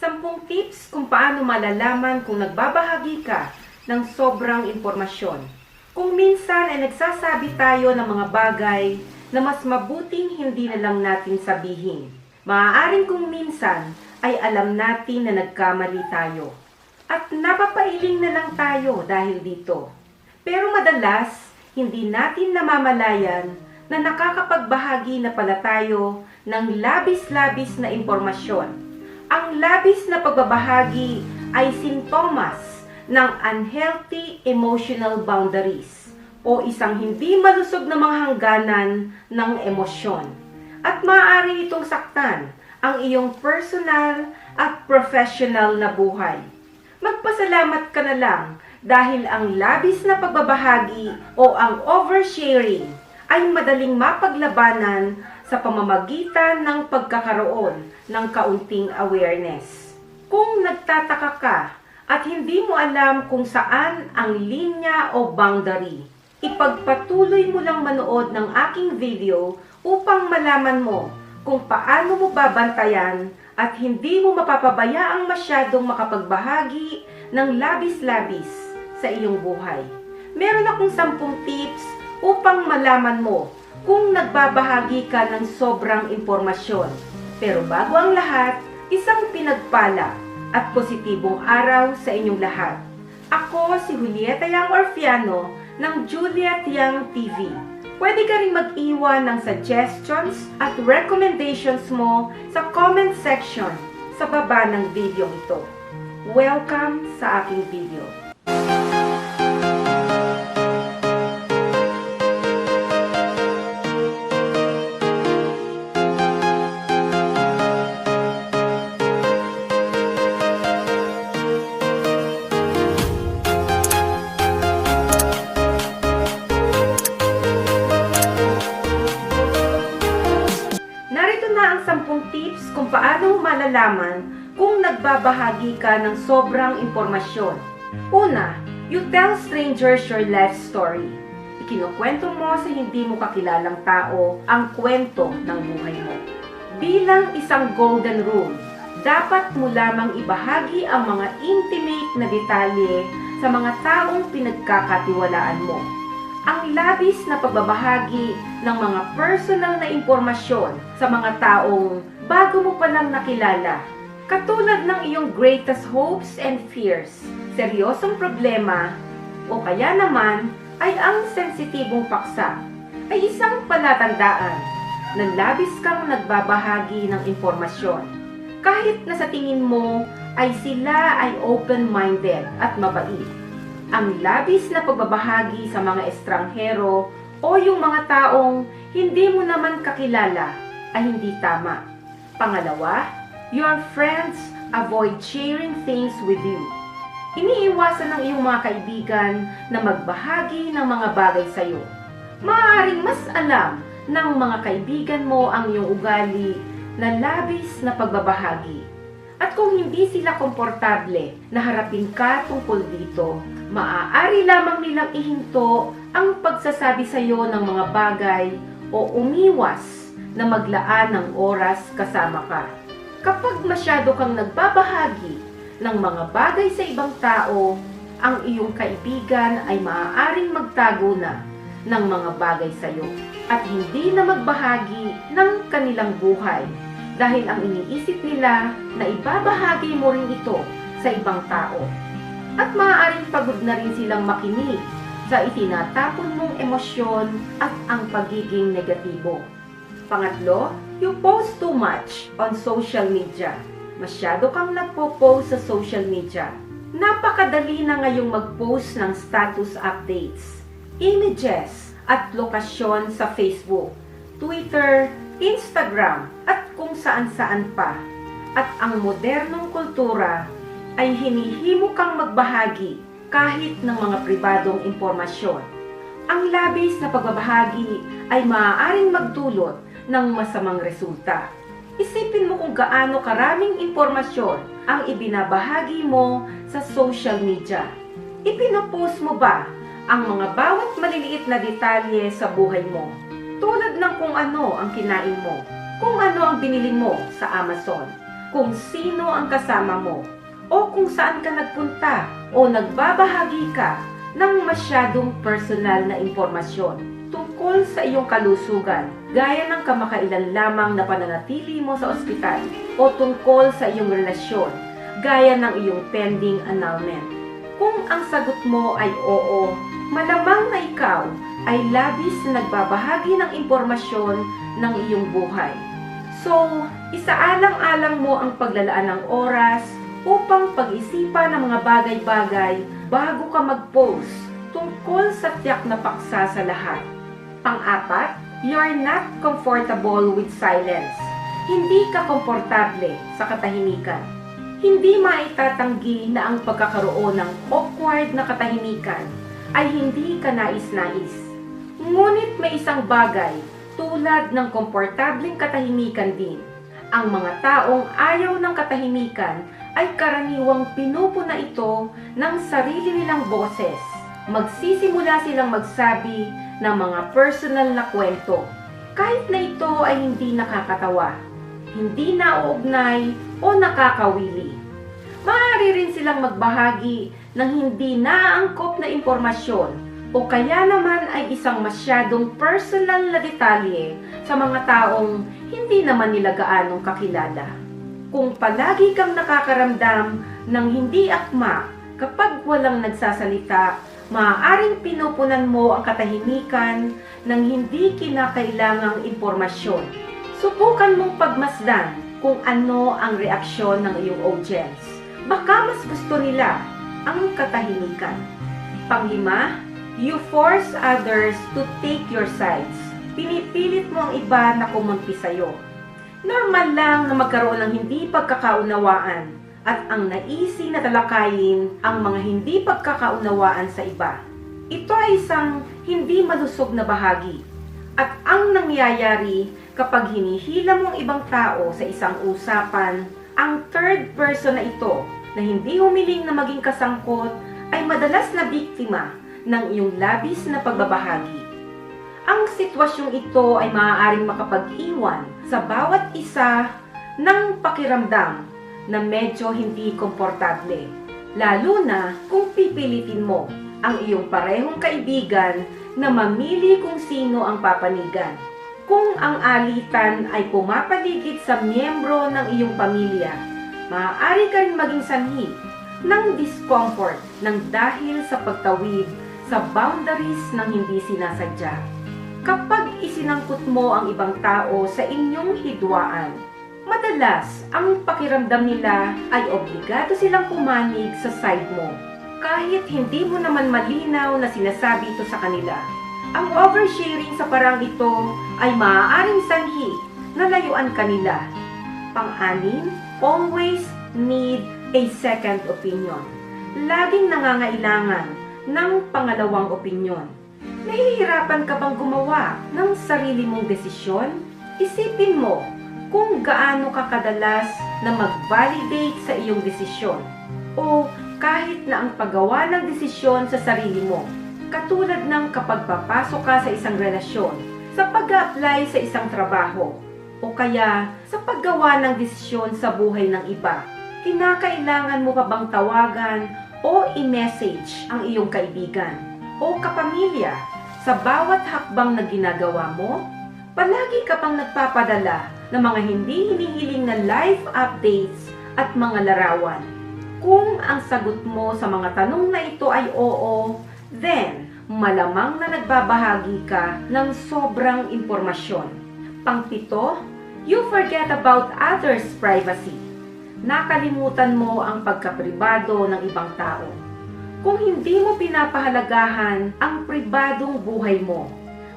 10 tips kung paano malalaman kung nagbabahagi ka ng sobrang impormasyon. Kung minsan ay nagsasabi tayo ng mga bagay na mas mabuting hindi na lang natin sabihin. Maaaring kung minsan ay alam natin na nagkamali tayo. At napapailing na lang tayo dahil dito. Pero madalas, hindi natin namamalayan na nakakapagbahagi na pala tayo ng labis-labis na impormasyon. Ang labis na pagbabahagi ay sintomas ng unhealthy emotional boundaries o isang hindi malusog na mga hangganan ng emosyon. At maaari itong saktan ang iyong personal at professional na buhay. Magpasalamat ka na lang dahil ang labis na pagbabahagi o ang oversharing ay madaling mapaglabanan sa pamamagitan ng pagkakaroon ng kaunting awareness. Kung nagtataka ka at hindi mo alam kung saan ang linya o boundary, ipagpatuloy mo lang manood ng aking video upang malaman mo kung paano mo babantayan at hindi mo mapapabayaang masyadong makapagbahagi ng labis-labis sa iyong buhay. Meron akong 10 tips upang malaman mo kung nagbabahagi ka ng sobrang impormasyon. Pero bago ang lahat, isang pinagpala at positibong araw sa inyong lahat. Ako si Julieta Yang Orfiano ng Juliet Yang TV. Pwede ka rin mag-iwan ng suggestions at recommendations mo sa comment section sa baba ng video ito. Welcome sa aking video. Ang 10 tips kung paano malalaman kung nagbabahagi ka ng sobrang impormasyon. Una, you tell strangers your life story. Ikinukwento mo sa hindi mo kakilalang tao ang kwento ng buhay mo. Bilang isang golden rule, dapat mo lamang ibahagi ang mga intimate na detalye sa mga taong pinagkakatiwalaan mo. Ang labis na pagbabahagi ng mga personal na impormasyon sa mga taong bago mo palang nakilala. Katulad ng iyong greatest hopes and fears, seryosong problema, o kaya naman ay ang sensitibong paksa, ay isang palatandaan na labis kang nagbabahagi ng impormasyon. Kahit na sa tingin mo ay sila ay open-minded at mabait. Ang labis na pagbabahagi sa mga estranghero o yung mga taong hindi mo naman kakilala ay hindi tama. Pangalawa, your friends avoid sharing things with you. Iniiwasan ng iyong mga kaibigan na magbahagi ng mga bagay sa iyo. Maaaring mas alam ng mga kaibigan mo ang iyong ugali na labis na pagbabahagi. At kung hindi sila komportable na harapin ka tungkol dito, maaari lamang nilang ihinto ang pagsasabi sa iyo ng mga bagay o umiwas na maglaan ng oras kasama ka. Kapag masyado kang nagbabahagi ng mga bagay sa ibang tao, ang iyong kaibigan ay maaaring magtago na ng mga bagay sa iyo at hindi na magbahagi ng kanilang buhay dahil ang iniisip nila na ibabahagi mo rin ito sa ibang tao. At maaaring pagod na rin silang makinig sa itinatapon mong emosyon at ang pagiging negatibo. Pangatlo, you post too much on social media. Masyado kang nagpo-post sa social media. Napakadali na ngayong mag-post ng status updates, images at lokasyon sa Facebook, Twitter, Instagram at kung saan-saan pa. At ang modernong kultura ay hinihimo kang magbahagi kahit ng mga pribadong impormasyon. Ang labis na pagbabahagi ay maaaring magdulot ng masamang resulta. Isipin mo kung gaano karaming impormasyon ang ibinabahagi mo sa social media. Ipinopost mo ba ang mga bawat maliliit na detalye sa buhay mo? Tulad ng kung ano ang kinain mo, kung ano ang binili mo sa Amazon, kung sino ang kasama mo, o kung saan ka nagpunta, o nagbabahagi ka ng masyadong personal na impormasyon tungkol sa iyong kalusugan, gaya ng kamakailan lamang na pananatili mo sa ospital, o tungkol sa iyong relasyon, gaya ng iyong pending annulment. Kung ang sagot mo ay oo, malamang na ikaw ay labis na nagbabahagi ng impormasyon ng iyong buhay. So, isaalang-alang mo ang paglalaan ng oras upang pag-isipan ng mga bagay-bagay bago ka mag-post tungkol sa tiyak na paksa sa lahat. Pang-apat, you're not comfortable with silence. Hindi ka komportable sa katahimikan. Hindi maitatanggi na ang pagkakaroon ng awkward na katahimikan ay hindi ka nais-nais. Ngunit may isang bagay tulad ng komportableng katahimikan din. Ang mga taong ayaw ng katahimikan ay karaniwang pinupuna ito ng sarili nilang boses. Magsisimula silang magsabi ng mga personal na kwento, kahit na ito ay hindi nakakatawa, hindi nauugnay o nakakawili. Maaari rin silang magbahagi ng hindi naaangkop na impormasyon o kaya naman ay isang masyadong personal na detalye sa mga taong hindi naman nila gaanong kakilala. Kung palagi kang nakakaramdam ng hindi akma kapag walang nagsasalita, maaaring pinupunan mo ang katahimikan ng hindi kinakailangang impormasyon. Subukan mong pagmasdan kung ano ang reaksyon ng iyong audience. Baka mas gusto nila ang katahimikan. Panglima, you force others to take your sides. Pinipilit mo ang iba na kumonti sa'yo. Normal lang na magkaroon ng hindi pagkakaunawaan at ang naisi na talakayin ang mga hindi pagkakaunawaan sa iba. Ito ay isang hindi malusog na bahagi. At ang nangyayari kapag hinihila mo ang ibang tao sa isang usapan, ang third person na ito na hindi humiling na maging kasangkot ay madalas na biktima ng iyong labis na pagbabahagi. Ang sitwasyong ito ay maaaring makapag-iwan sa bawat isa ng pakiramdam na medyo hindi komportable, lalo na kung pipilitin mo ang iyong parehong kaibigan na mamili kung sino ang papanigan. Kung ang alitan ay pumapaligid sa miyembro ng iyong pamilya, maaari ka rin maging sanhi ng discomfort ng dahil sa pagtawid sa boundaries ng hindi sinasadya. Kapag isinangkot mo ang ibang tao sa inyong hidwaan, madalas ang pakiramdam nila ay obligado silang pumanig sa side mo. Kahit hindi mo naman malinaw na sinasabi ito sa kanila. Ang oversharing sa parang ito ay maaaring sanhi na layuan kanila. Pang-anim, always need a second opinion. Laging nangangailangan ng pangalawang opinyon. Nahihirapan ka bang gumawa ng sarili mong desisyon? Isipin mo kung gaano ka kadalas na mag-validate sa iyong desisyon o kahit na ang paggawa ng desisyon sa sarili mo. Katulad ng kapag papasok ka sa isang relasyon, sa pag-apply sa isang trabaho, o kaya sa paggawa ng desisyon sa buhay ng iba. Kinakailangan mo pa bang tawagan o i-message ang iyong kaibigan o kapamilya sa bawat hakbang na ginagawa mo? Palagi ka pang nagpapadala ng mga hindi hinihiling na live updates at mga larawan. Kung ang sagot mo sa mga tanong na ito ay oo, then malamang na nagbabahagi ka ng sobrang impormasyon. Pang-pito, you forget about others' privacy. Nakalimutan mo ang pagkapribado ng ibang tao. Kung hindi mo pinapahalagahan ang pribadong buhay mo,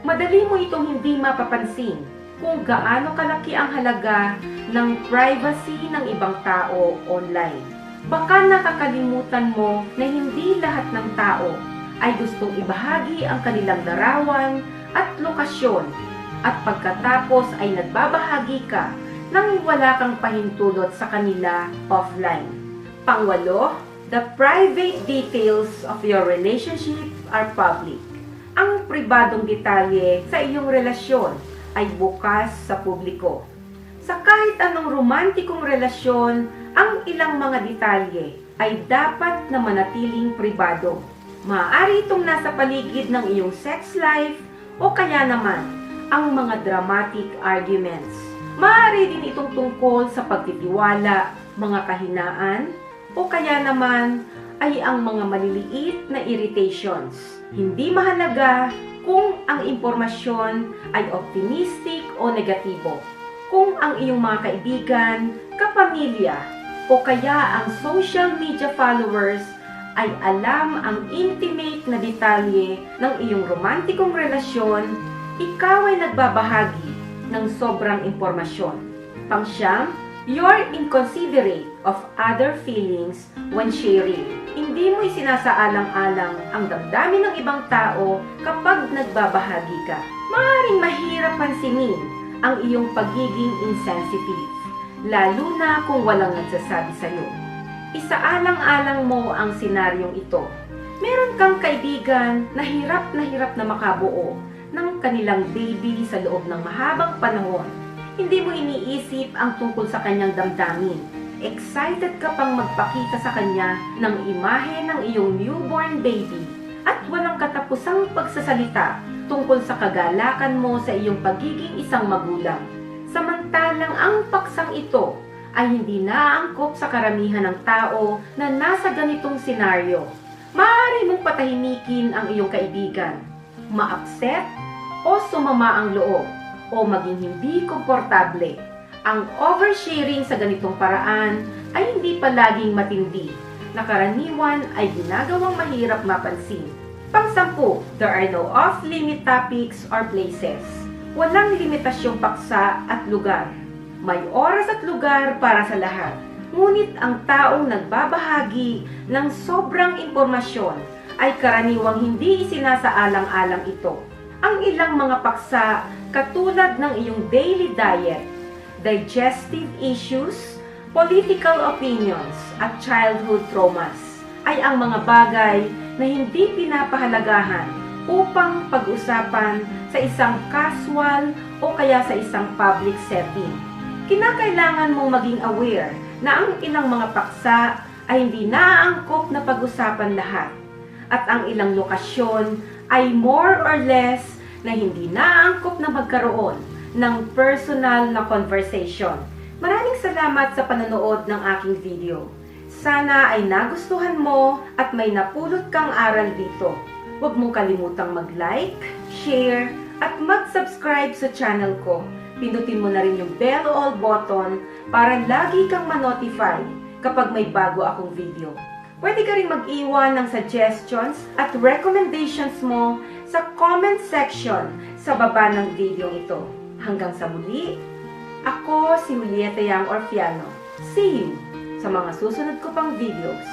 madali mo itong hindi mapapansin kung gaano kalaki ang halaga ng privacy ng ibang tao online. Baka nakakalimutan mo na hindi lahat ng tao ay gustong ibahagi ang kanilang larawan at lokasyon at pagkatapos ay nagbabahagi ka nang wala kang pahintulot sa kanila offline. Pangwalo, the private details of your relationship are public. Ang pribadong detalye sa iyong relasyon ay bukas sa publiko. Sa kahit anong romantikong relasyon, ang ilang mga detalye ay dapat na manatiling pribado. Maaari itong nasa paligid ng iyong sex life o kaya naman ang mga dramatic arguments. Maaari din itong tungkol sa pagtitiwala, mga kahinaan, o kaya naman ay ang mga maliliit na irritations. Hindi mahalaga kung ang impormasyon ay optimistic o negatibo. Kung ang iyong mga kaibigan, kapamilya, o kaya ang social media followers ay alam ang intimate na detalye ng iyong romantikong relasyon, ikaw ay nagbabahagi ng sobrang impormasyon. Pangsyam, you're inconsiderate of other feelings when sharing. Hindi mo isinasaalang-alang ang damdamin ng ibang tao kapag nagbabahagi ka. Maaaring mahirap pansinin ang iyong pagiging insensitive, lalo na kung walang nagsasabi sa'yo. Isaalang-alang mo ang senaryong ito. Meron kang kaibigan na hirap na makabuo ng kanilang baby sa loob ng mahabang panahon. Hindi mo iniisip ang tungkol sa kanyang damdamin. Excited ka pang magpakita sa kanya ng imahe ng iyong newborn baby at walang katapusang pagsasalita tungkol sa kagalakan mo sa iyong pagiging isang magulang. Samantalang ang paksang ito ay hindi naaangkop sa karamihan ng tao na nasa ganitong senaryo. Maaari mong patahimikin ang iyong kaibigan, ma-upset o sumama ang loob o maging hindi komportable. Ang oversharing sa ganitong paraan ay hindi palaging matindi, na karaniwan ay ginagawang mahirap mapansin. Pang-10, there are no off-limit topics or places. Walang limitasyong paksa at lugar. May oras at lugar para sa lahat. Ngunit ang taong nagbabahagi ng sobrang impormasyon ay karaniwang hindi isinasaalang-alang ito. Ang ilang mga paksa katulad ng iyong daily diet, digestive issues, political opinions, at childhood traumas ay ang mga bagay na hindi pinapahalagahan upang pag-usapan sa isang casual o kaya sa isang public setting. Kinakailangan mong maging aware na ang ilang mga paksa ay hindi naaangkop na pag-usapan lahat at ang ilang lokasyon ay more or less na hindi naaangkop na magkaroon ng personal na conversation. Maraming salamat sa panonood ng aking video. Sana ay nagustuhan mo at may napulot kang aral dito. Huwag mong kalimutang mag-like, share, at mag-subscribe sa channel ko. Pindutin mo na rin yung bell o all button para lagi kang ma-notify kapag may bago akong video. Pwede ka rin mag-iwan ng suggestions at recommendations mo sa comment section sa baba ng video ito. Hanggang sa muli, ako si Julieta Yang Orfiano. See you sa mga susunod ko pang videos.